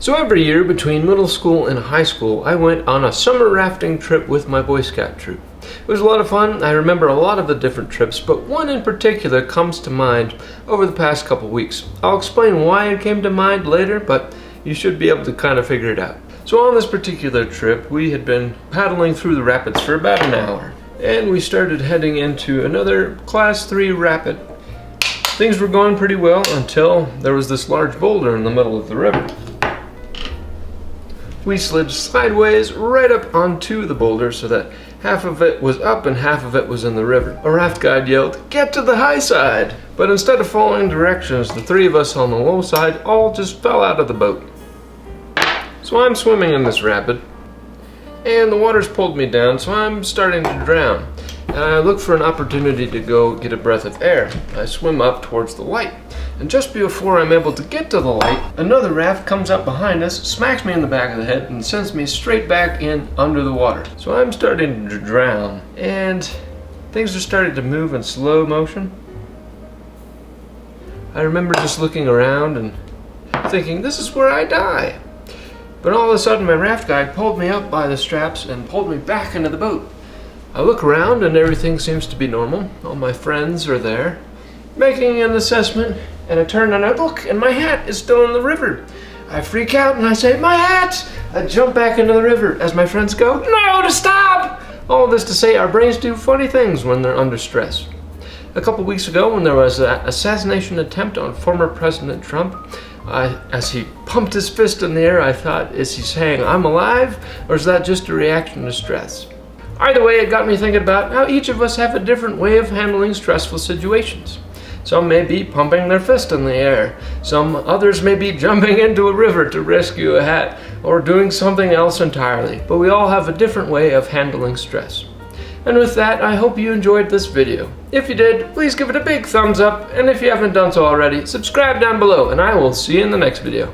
So every year between middle school and high school, I went on a summer rafting trip with my Boy Scout troop. It was a lot of fun. I remember a lot of the different trips, but one in particular comes to mind over the past couple weeks. I'll explain why it came to mind later, but you should be able to kind of figure it out. So on this particular trip, we had been paddling through the rapids for about an hour, and we started heading into another Class 3 rapid. Things were going pretty well until there was this large boulder in the middle of the river. We slid sideways right up onto the boulder so that half of it was up and half of it was in the river. A raft guide yelled, "Get to the high side!" But instead of following directions, the three of us on the low side all just fell out of the boat. So I'm swimming in this rapid, and the water's pulled me down, so I'm starting to drown. And I look for an opportunity to go get a breath of air. I swim up towards the light. And just before I'm able to get to the light, another raft comes up behind us, smacks me in the back of the head, and sends me straight back in under the water. So I'm starting to drown, and things are starting to move in slow motion. I remember just looking around and thinking, this is where I die. But all of a sudden my raft guide pulled me up by the straps and pulled me back into the boat. I look around and everything seems to be normal. All my friends are there, making an assessment, and I turn and I look, and my hat is still in the river. I freak out and I say, "My hat!" I jump back into the river as my friends go, "No, to stop!" All this to say, our brains do funny things when they're under stress. A couple weeks ago, when there was an assassination attempt on former President Trump, as he pumped his fist in the air, I thought, is he saying, "I'm alive," or is that just a reaction to stress? Either way, it got me thinking about how each of us have a different way of handling stressful situations. Some may be pumping their fist in the air. Some others may be jumping into a river to rescue a hat, or doing something else entirely. But we all have a different way of handling stress. And with that, I hope you enjoyed this video. If you did, please give it a big thumbs up, and if you haven't done so already, subscribe down below, and I will see you in the next video.